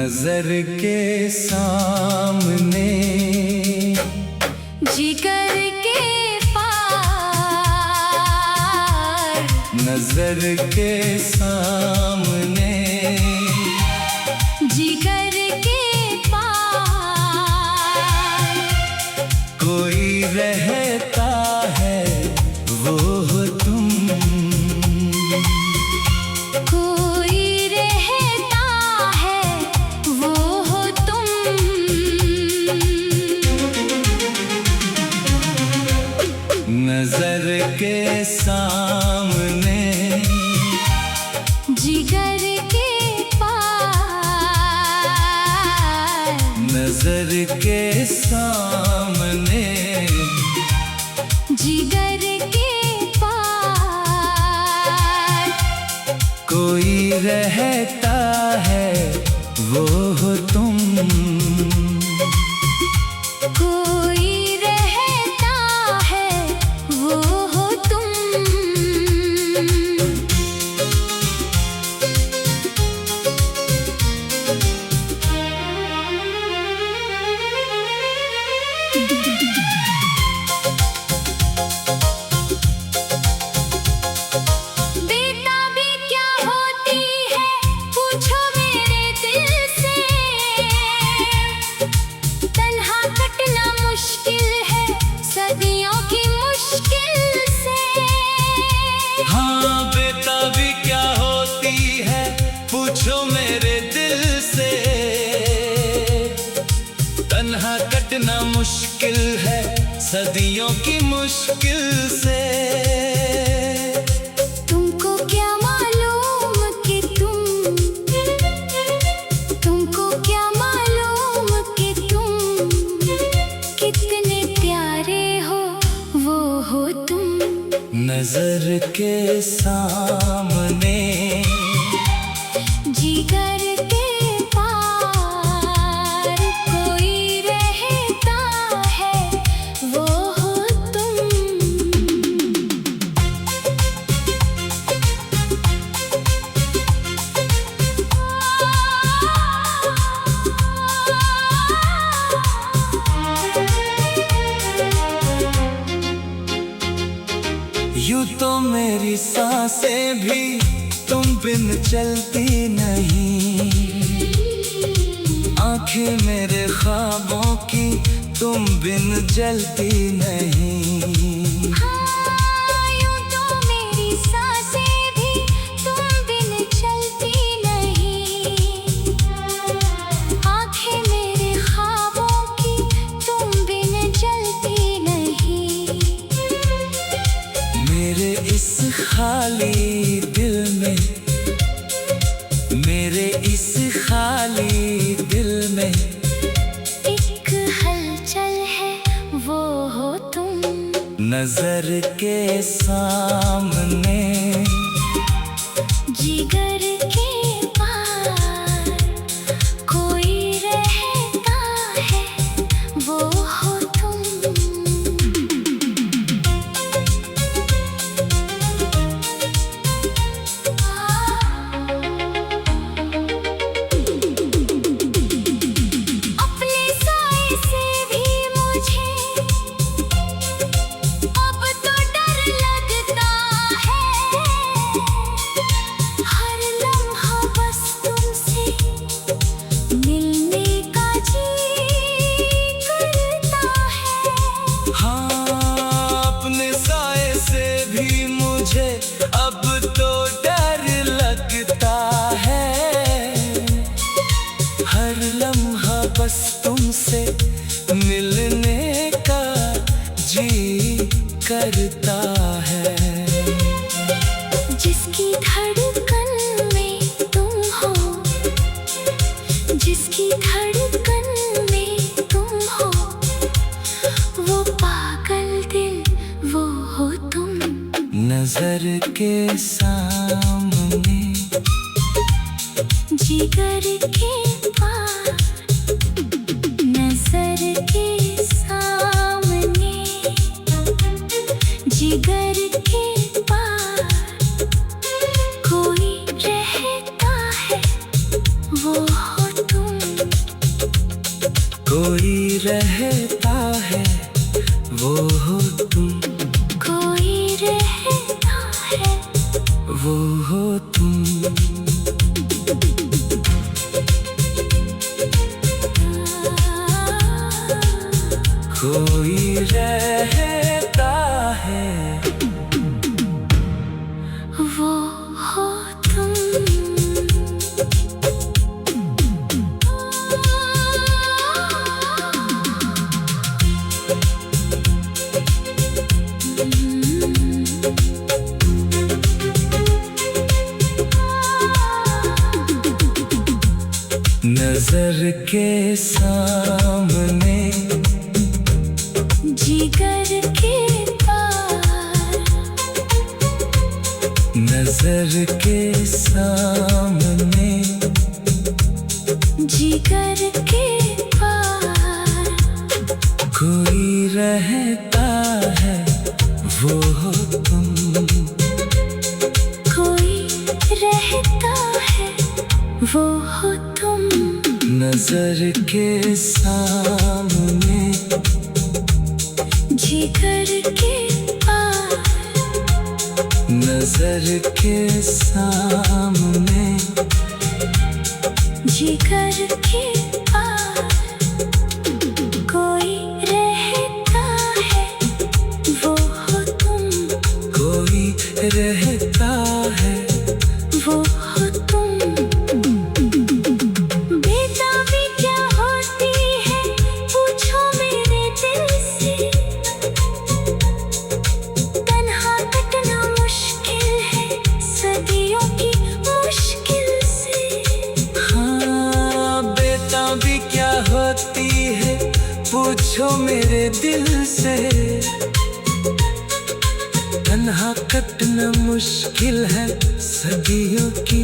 नजर के सामने, जिगर के पार, नजर के सामने, जिगर के पार, कोई रहता है वो हो तुम, कोई रहता है वो हो तुम। नजर के सामने, जिगर के पार, नजर के सामने, जिगर के पार, कोई रहता है वो हो तुम, कोई रहता है वो हो तुम। बेताबी क्या होती है पूछो मेरे दिल से, तन्हा कटना मुश्किल है सदियों की मुश्किल से। हाँ बेताबी क्या होती है पूछो मेरे दिल से, तन्हा कटना मुश्किल है सदियों की मुश्किल से। तुमको क्या मालूम कि तुमको क्या मालूम कि तुम कितने प्यारे हो वो हो तुम। नजर के सामने, जिगर के पार, कोई रहता है वो हो तुम। यूं तो मेरी सांसें भी तुम बिन चलती नहीं, आंखें मेरे ख्वाबों की तुम बिन जलती नहीं। हाँ, यूं तो मेरी सांसें भी तुम बिन चलती नहीं, आंखें मेरे ख्वाबों की तुम बिन जलती नहीं। मेरे इस खाली दिल में, मेरे इस खाली दिल में, एक हलचल है वो हो तुम। नजर के सामने, जिगर के पार, कोई रहता है वो हो तुम। अपने साए से भी मुझे अब तो डर लगता है, हर लम्हा बस तुमसे मिलने का जी करता है। हाँ अपने साए से भी मुझे अब तो डर लगता है, हर लम्हा बस तुमसे मिलने का जी करता है। जिसकी धड़कन में तुम हो, जिसकी धड़कन में तुम हो, वो पागल दिल वो हो तुम। नजर के सामने, जिगर के पार, नजर के सामने, जिगर के पार, कोई रहता है वो हो तुम। कोई रहता है वो हो तुम, कोई रहता है वो हो तुम। कोई रहता है वो हो तुम। नजर के सामने जिगर के पार, नजर के सामने जिगर के पार, कोई रहता है वो हो तुम, कोई रहता है वो हो तुम। नजर के सामने जिगर के पार, नजर के सामने जिगर के पार, कोई रहता है वो हो तुम, कोई रहता है वो हो तुम। बेताबी क्या होती है पूछो मेरे दिल से, तन्हा कटना मुश्किल है सदियों की मुश्किल से। हाँ, बेताबी क्या होती है पूछो मेरे दिल से, तन्हा कटना मुश्किल है सदियों की